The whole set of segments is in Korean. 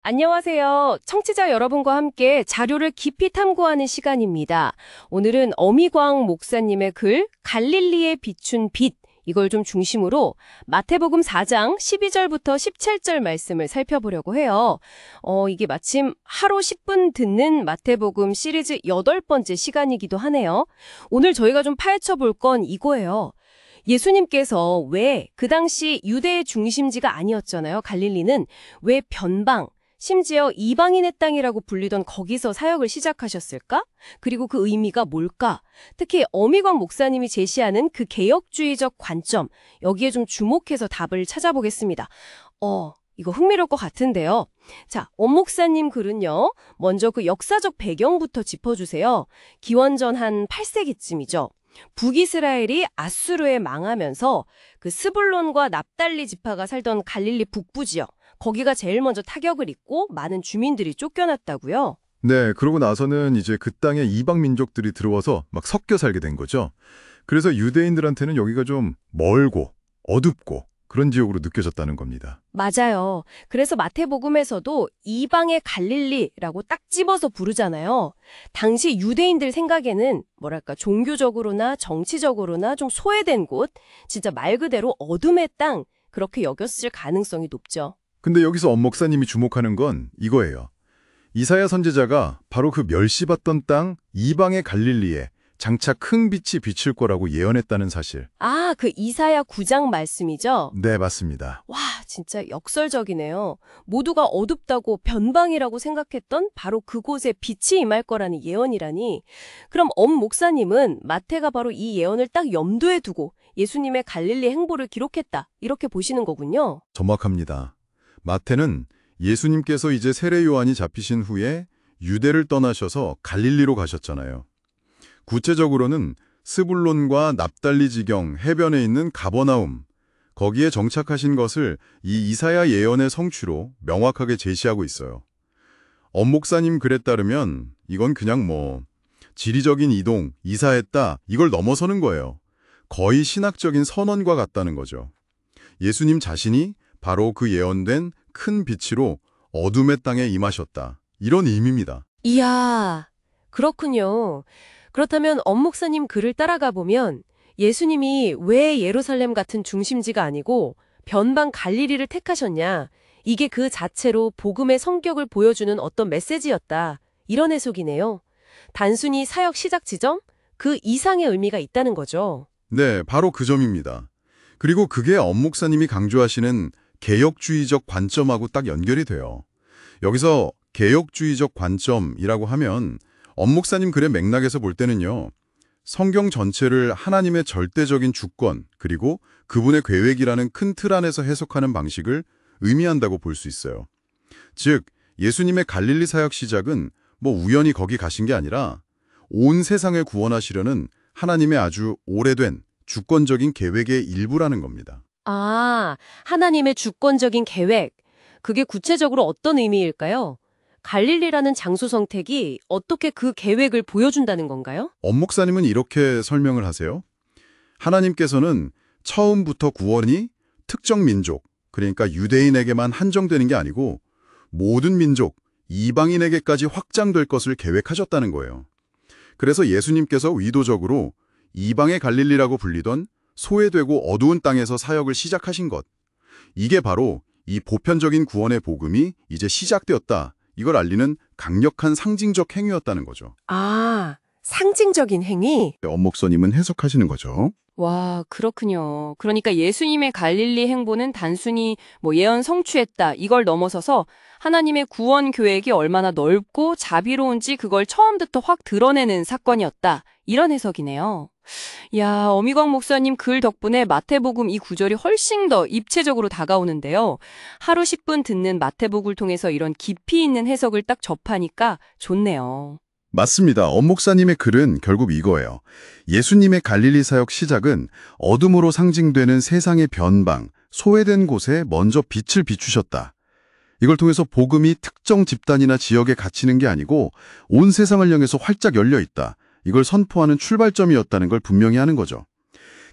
안녕하세요. 청취자 여러분과 함께 자료를 깊이 탐구하는 시간입니다. 오늘은 어미광 목사님의 글 갈릴리에 비춘 빛, 이걸 좀 중심으로 마태복음 4장 12절부터 17절 말씀을 살펴보려고 해요. 이게 마침 하루 10분 듣는 마태복음 시리즈 8번째 시간이기도 하네요. 오늘 저희가 좀 파헤쳐 볼 건 이거예요. 예수님께서 왜 그 당시 유대의 중심지가 아니었잖아요. 갈릴리는 왜 변방, 심지어 이방인의 땅이라고 불리던 거기서 사역을 시작하셨을까? 그리고 그 의미가 뭘까? 특히 어미광 목사님이 제시하는 그 개혁주의적 관점, 여기에 좀 주목해서 답을 찾아보겠습니다. 이거 흥미로울 것 같은데요. 자, 엄 목사님 글은요. 먼저 그 역사적 배경부터 짚어주세요. 기원전 한 8세기쯤이죠. 북이스라엘이 아수르에 망하면서 그 스불론과 납달리 지파가 살던 갈릴리 북부 지역, 거기가 제일 먼저 타격을 입고 많은 주민들이 쫓겨났다고요? 네, 그러고 나서는 이제 그 땅에 이방 민족들이 들어와서 막 섞여 살게 된 거죠. 그래서 유대인들한테는 여기가 좀 멀고 어둡고 그런 지역으로 느껴졌다는 겁니다. 맞아요. 그래서 마태복음에서도 이방의 갈릴리라고 딱 집어서 부르잖아요. 당시 유대인들 생각에는 뭐랄까 종교적으로나 정치적으로나 좀 소외된 곳, 진짜 말 그대로 어둠의 땅, 그렇게 여겼을 가능성이 높죠. 근데 여기서 엄 목사님이 주목하는 건 이거예요. 이사야 선지자가 바로 그 멸시받던 땅 이방의 갈릴리에 장차 큰 빛이 비칠 거라고 예언했다는 사실. 아, 그 이사야 9장 말씀이죠? 네, 맞습니다. 와, 진짜 역설적이네요. 모두가 어둡다고 변방이라고 생각했던 바로 그곳에 빛이 임할 거라는 예언이라니. 그럼 엄 목사님은 마태가 바로 이 예언을 딱 염두에 두고 예수님의 갈릴리 행보를 기록했다, 이렇게 보시는 거군요. 정확합니다. 마태는 예수님께서 이제 세례 요한이 잡히신 후에 유대를 떠나셔서 갈릴리로 가셨잖아요. 구체적으로는 스불론과 납달리 지경 해변에 있는 가버나움, 거기에 정착하신 것을 이 이사야 예언의 성취로 명확하게 제시하고 있어요. 엄 목사님 글에 따르면 이건 그냥 지리적인 이동, 이사했다, 이걸 넘어서는 거예요. 거의 신학적인 선언과 같다는 거죠. 예수님 자신이 바로 그 예언된 큰 빛으로 어둠의 땅에 임하셨다, 이런 의미입니다. 이야, 그렇군요. 그렇다면 엄 목사님 글을 따라가 보면 예수님이 왜 예루살렘 같은 중심지가 아니고 변방 갈릴리를 택하셨냐, 이게 그 자체로 복음의 성격을 보여주는 어떤 메시지였다, 이런 해석이네요. 단순히 사역 시작 지점? 그 이상의 의미가 있다는 거죠. 네, 바로 그 점입니다. 그리고 그게 엄 목사님이 강조하시는 개혁주의적 관점하고 딱 연결이 돼요. 여기서 개혁주의적 관점이라고 하면 엄 목사님 글의 맥락에서 볼 때는요, 성경 전체를 하나님의 절대적인 주권 그리고 그분의 계획이라는 큰 틀 안에서 해석하는 방식을 의미한다고 볼 수 있어요. 즉, 예수님의 갈릴리 사역 시작은 우연히 거기 가신 게 아니라 온 세상을 구원하시려는 하나님의 아주 오래된 주권적인 계획의 일부라는 겁니다. 아, 하나님의 주권적인 계획. 그게 구체적으로 어떤 의미일까요? 갈릴리라는 장소 선택이 어떻게 그 계획을 보여준다는 건가요? 엄 목사님은 이렇게 설명을 하세요. 하나님께서는 처음부터 구원이 특정 민족, 그러니까 유대인에게만 한정되는 게 아니고 모든 민족, 이방인에게까지 확장될 것을 계획하셨다는 거예요. 그래서 예수님께서 의도적으로 이방의 갈릴리라고 불리던 소외되고 어두운 땅에서 사역을 시작하신 것. 이게 바로 이 보편적인 구원의 복음이 이제 시작되었다, 이걸 알리는 강력한 상징적 행위였다는 거죠. 아, 상징적인 행위? 엄 목사님은 해석하시는 거죠. 와, 그렇군요. 그러니까 예수님의 갈릴리 행보는 단순히 예언 성취했다, 이걸 넘어서서 하나님의 구원 계획이 얼마나 넓고 자비로운지 그걸 처음부터 확 드러내는 사건이었다, 이런 해석이네요. 야, 어미광 목사님 글 덕분에 마태복음 이 구절이 훨씬 더 입체적으로 다가오는데요. 하루 10분 듣는 마태복음을 통해서 이런 깊이 있는 해석을 딱 접하니까 좋네요. 맞습니다. 엄 목사님의 글은 결국 이거예요. 예수님의 갈릴리 사역 시작은 어둠으로 상징되는 세상의 변방, 소외된 곳에 먼저 빛을 비추셨다. 이걸 통해서 복음이 특정 집단이나 지역에 갇히는 게 아니고 온 세상을 향해서 활짝 열려 있다, 이걸 선포하는 출발점이었다는 걸 분명히 하는 거죠.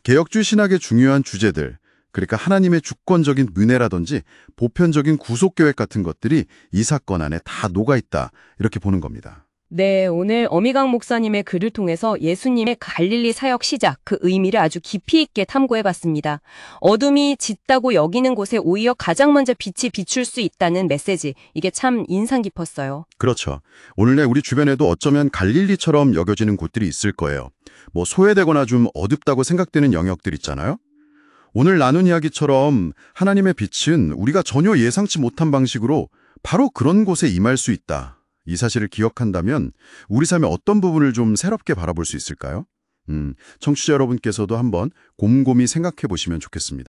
개혁주의 신학의 중요한 주제들, 그러니까 하나님의 주권적인 은혜라든지 보편적인 구속계획 같은 것들이 이 사건 안에 다 녹아있다 이렇게 보는 겁니다. 네, 오늘 어미강 목사님의 글을 통해서 예수님의 갈릴리 사역 시작, 그 의미를 아주 깊이 있게 탐구해봤습니다. 어둠이 짙다고 여기는 곳에 오히려 가장 먼저 빛이 비출 수 있다는 메시지, 이게 참 인상 깊었어요. 그렇죠. 오늘날 우리 주변에도 어쩌면 갈릴리처럼 여겨지는 곳들이 있을 거예요. 뭐 소외되거나 좀 어둡다고 생각되는 영역들 있잖아요. 오늘 나눈 이야기처럼 하나님의 빛은 우리가 전혀 예상치 못한 방식으로 바로 그런 곳에 임할 수 있다. 이 사실을 기억한다면 우리 삶의 어떤 부분을 좀 새롭게 바라볼 수 있을까요? 청취자 여러분께서도 한번 곰곰이 생각해 보시면 좋겠습니다.